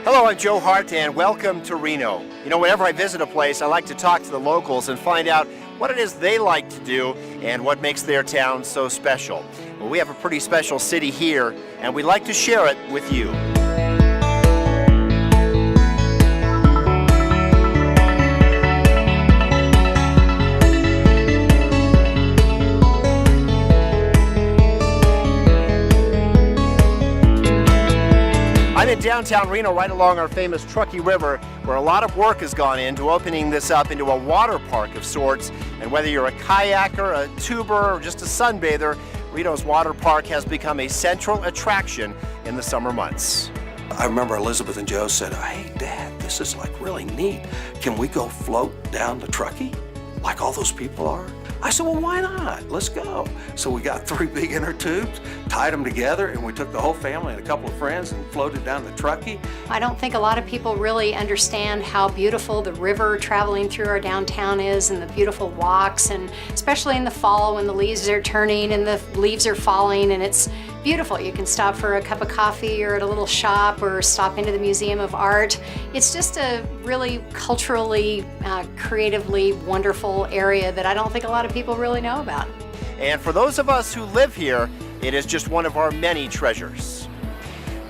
Hello, I'm Joe Hart, and welcome to Reno. You know, whenever I visit a place, I like to talk to the locals and find out what it is they like to do and what makes their town so special. Well, we have a pretty special city here, and we'd like to share it with you. I'm in downtown Reno, right along our famous Truckee River, where a lot of work has gone into opening this up into a water park of sorts. And whether you're a kayaker, a tuber, or just a sunbather, Reno's water park has become a central attraction in the summer months. I remember Elizabeth and Joe said, "Hey, Dad, this is like really neat. Can we go float down the Truckee like all those people are?" I said, "Well, why not? Let's go." So we got 3 big inner tubes, tied them together, and we took the whole family and a couple of friends and floated down the Truckee. I don't think a lot of people really understand how beautiful the river traveling through our downtown is, and the beautiful walks, and especially in the fall when the leaves are turning and the leaves are falling, and it's beautiful. You can stop for a cup of coffee or at a little shop or stop into the Museum of Art. It's just a really culturally, creatively wonderful area that I don't think a lot of people really know about. And for those of us who live here, it is just one of our many treasures.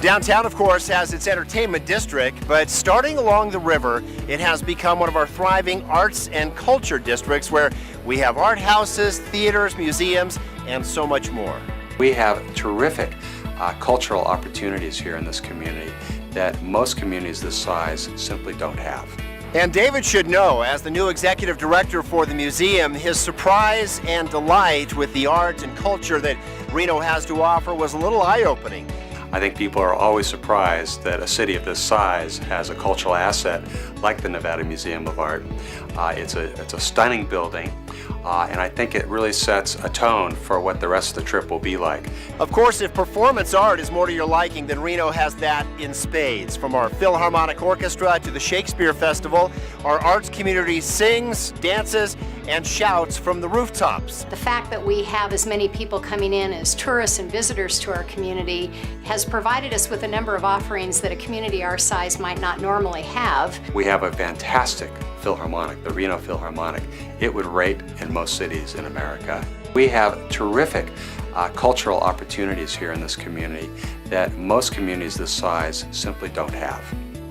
Downtown, of course, has its entertainment district, but starting along the river, it has become one of our thriving arts and culture districts where we have art houses, theaters, museums, and so much more. We have terrific cultural opportunities here in this community that most communities this size simply don't have. And David should know, as the new executive director for the museum, his surprise and delight with the art and culture that Reno has to offer was a little eye-opening. I think people are always surprised that a city of this size has a cultural asset like the Nevada Museum of Art. It's a stunning building, and I think it really sets a tone for what the rest of the trip will be like. Of course, if performance art is more to your liking, then Reno has that in spades. From our Philharmonic Orchestra to the Shakespeare Festival, our arts community sings, dances, and shouts from the rooftops. The fact that we have as many people coming in as tourists and visitors to our community has provided us with a number of offerings that a community our size might not normally have. We have a fantastic Philharmonic, the Reno Philharmonic. It would rate in most cities in America. We have terrific cultural opportunities here in this community that most communities this size simply don't have.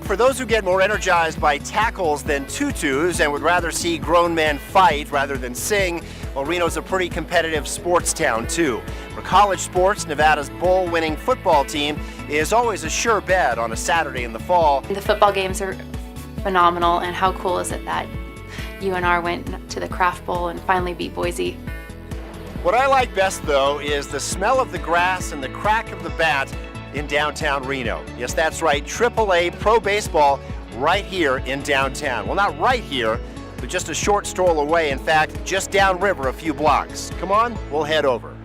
For those who get more energized by tackles than tutus and would rather see grown men fight rather than sing, well, Reno's a pretty competitive sports town too. For college sports, Nevada's bowl-winning football team is always a sure bet on a Saturday in the fall. The football games are phenomenal, and how cool is it that UNR went to the Craft Bowl and finally beat Boise. What I like best, though, is the smell of the grass and the crack of the bat in downtown Reno. Yes, that's right, AAA Pro Baseball right here in downtown. Well, not right here, but just a short stroll away. In fact, just downriver a few blocks. Come on, we'll head over.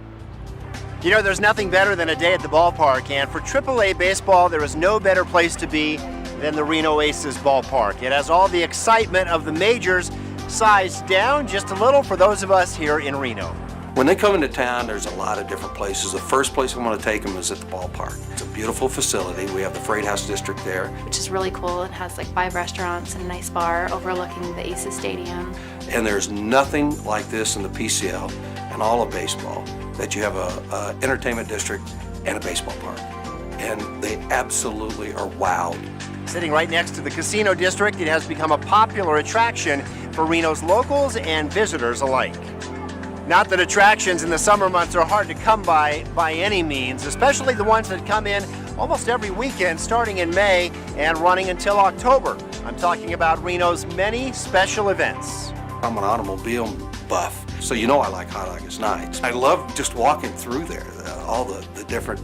You know, there's nothing better than a day at the ballpark, and for AAA baseball, there is no better place to be than the Reno Aces ballpark. It has all the excitement of the majors, sized down just a little for those of us here in Reno. When they come into town, there's a lot of different places. The first place we want to take them is at the ballpark. It's a beautiful facility. We have the Freight House District there. Which is really cool. It has like 5 restaurants and a nice bar overlooking the Aces Stadium. And there's nothing like this in the PCL and all of baseball, that you have a entertainment district and a baseball park. And they absolutely are wowed. Sitting right next to the casino district, it has become a popular attraction for Reno's locals and visitors alike. Not that attractions in the summer months are hard to come by any means, especially the ones that come in almost every weekend starting in May and running until October. I'm talking about Reno's many special events. I'm an automobile buff, so you know I like Hot August nights. I love just walking through there, all the different,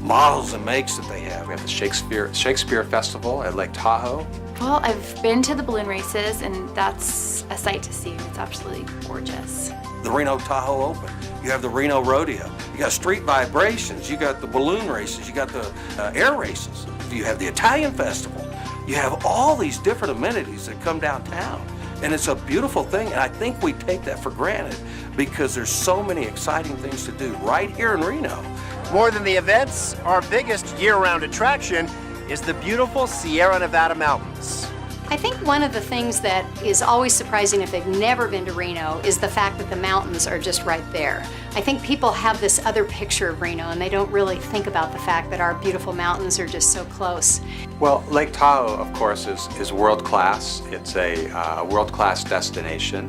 models and makes that they have. We have the Shakespeare Festival at Lake Tahoe. Well, I've been to the balloon races, and that's a sight to see. It's absolutely gorgeous. The Reno Tahoe Open. You have the Reno Rodeo. You got street vibrations. You got the balloon races. You got the air races. You have the Italian Festival. You have all these different amenities that come downtown. And it's a beautiful thing, and I think we take that for granted because there's so many exciting things to do right here in Reno. More than the events, our biggest year-round attraction is the beautiful Sierra Nevada mountains. I think one of the things that is always surprising if they've never been to Reno is the fact that the mountains are just right there. I think people have this other picture of Reno and they don't really think about the fact that our beautiful mountains are just so close. Well, Lake Tahoe, of course, is world-class. It's a world-class destination.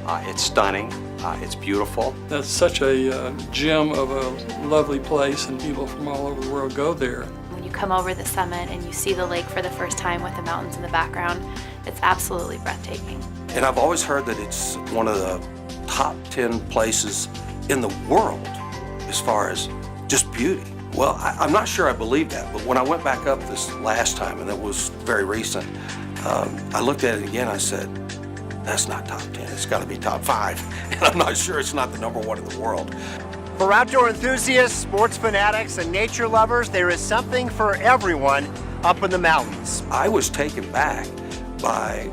It's stunning. It's beautiful. That's such a gem of a lovely place, and people from all over the world go there. When you come over the summit and you see the lake for the first time with the mountains in the background, it's absolutely breathtaking. And I've always heard that it's one of the top 10 places in the world as far as just beauty. Well, I'm not sure I believe that, but when I went back up this last time, and it was very recent, I looked at it again, I said, that's not top 10, it's gotta be top 5. And I'm not sure it's not the #1 in the world. For outdoor enthusiasts, sports fanatics, and nature lovers, there is something for everyone up in the mountains. I was taken back by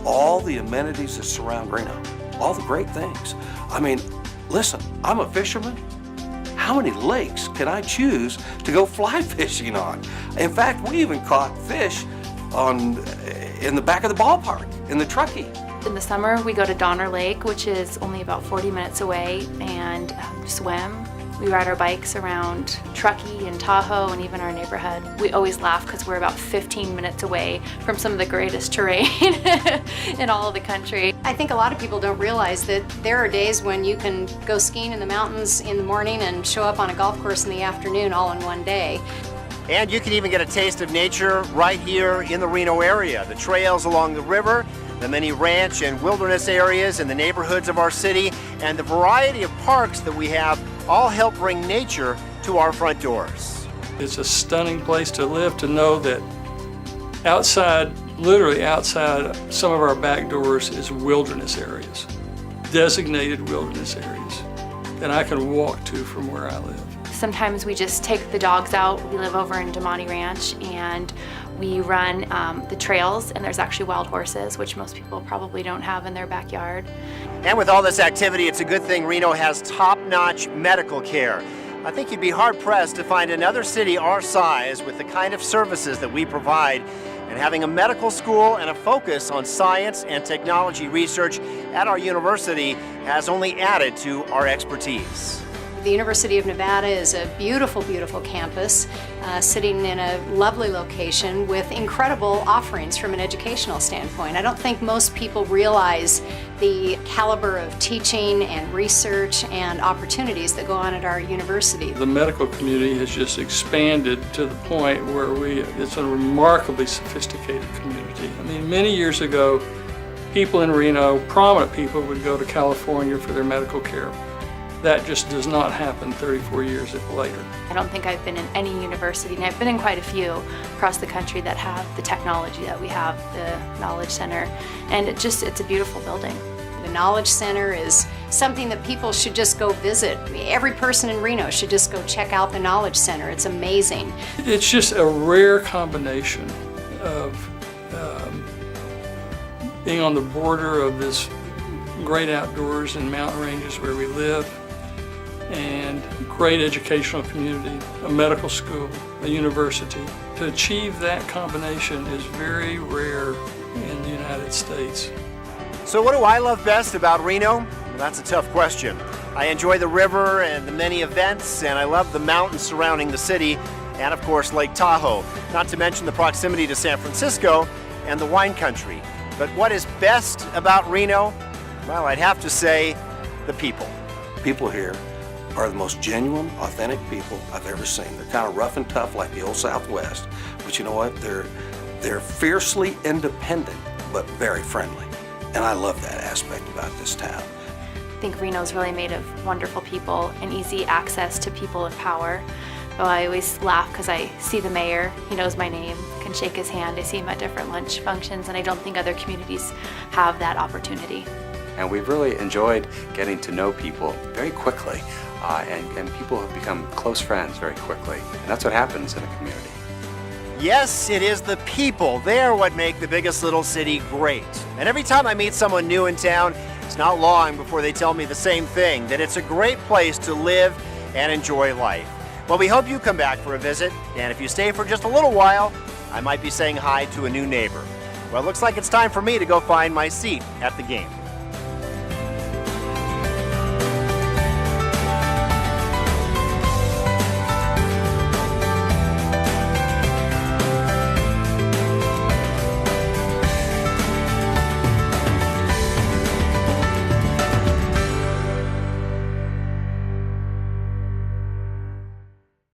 all the amenities that surround Reno, all the great things. I mean, listen, I'm a fisherman. How many lakes can I choose to go fly fishing on? In fact, we even caught fish in the back of the ballpark in the Truckee. In the summer, we go to Donner Lake, which is only about 40 minutes away, and swim. We ride our bikes around Truckee and Tahoe and even our neighborhood. We always laugh because we're about 15 minutes away from some of the greatest terrain in all of the country. I think a lot of people don't realize that there are days when you can go skiing in the mountains in the morning and show up on a golf course in the afternoon all in one day. And you can even get a taste of nature right here in the Reno area. The trails along the river, the many ranch and wilderness areas in the neighborhoods of our city, and the variety of parks that we have all help bring nature to our front doors. It's a stunning place to live, to know that outside, literally outside some of our back doors is wilderness areas, designated wilderness areas that I can walk to from where I live. Sometimes we just take the dogs out. We live over in Damani Ranch, and we run the trails, and there's actually wild horses, which most people probably don't have in their backyard. And with all this activity, it's a good thing Reno has top-notch medical care. I think you'd be hard-pressed to find another city our size with the kind of services that we provide. And having a medical school and a focus on science and technology research at our university has only added to our expertise. The University of Nevada is a beautiful, beautiful campus, sitting in a lovely location with incredible offerings from an educational standpoint. I don't think most people realize the caliber of teaching and research and opportunities that go on at our university. The medical community has just expanded to the point where it's a remarkably sophisticated community. I mean, many years ago, people in Reno, prominent people, would go to California for their medical care. That just does not happen 34 years later. I don't think I've been in any university, and I've been in quite a few across the country that have the technology that we have, the Knowledge Center, and it's a beautiful building. The Knowledge Center is something that people should just go visit. Every person in Reno should just go check out the Knowledge Center. It's amazing. It's just a rare combination of being on the border of this great outdoors and mountain ranges where we live, and great educational community, a medical school, a university. To achieve that combination is very rare in the United States. So what do I love best about Reno? Well, that's a tough question. I enjoy the river and the many events, and I love the mountains surrounding the city, and of course Lake Tahoe, not to mention the proximity to San Francisco and the wine country. But what is best about Reno? Well, I'd have to say the people. People here are the most genuine, authentic people I've ever seen. They're kind of rough and tough like the old Southwest, but you know what? They're fiercely independent, but very friendly. And I love that aspect about this town. I think Reno's really made of wonderful people and easy access to people in power. So I always laugh because I see the mayor, he knows my name, can shake his hand, I see him at different lunch functions, and I don't think other communities have that opportunity. And we've really enjoyed getting to know people very quickly, and people have become close friends very quickly. And that's what happens in a community. Yes, it is the people. They're what make the biggest little city great. And every time I meet someone new in town, it's not long before they tell me the same thing, that it's a great place to live and enjoy life. Well, we hope you come back for a visit, and if you stay for just a little while, I might be saying hi to a new neighbor. Well, it looks like it's time for me to go find my seat at the game.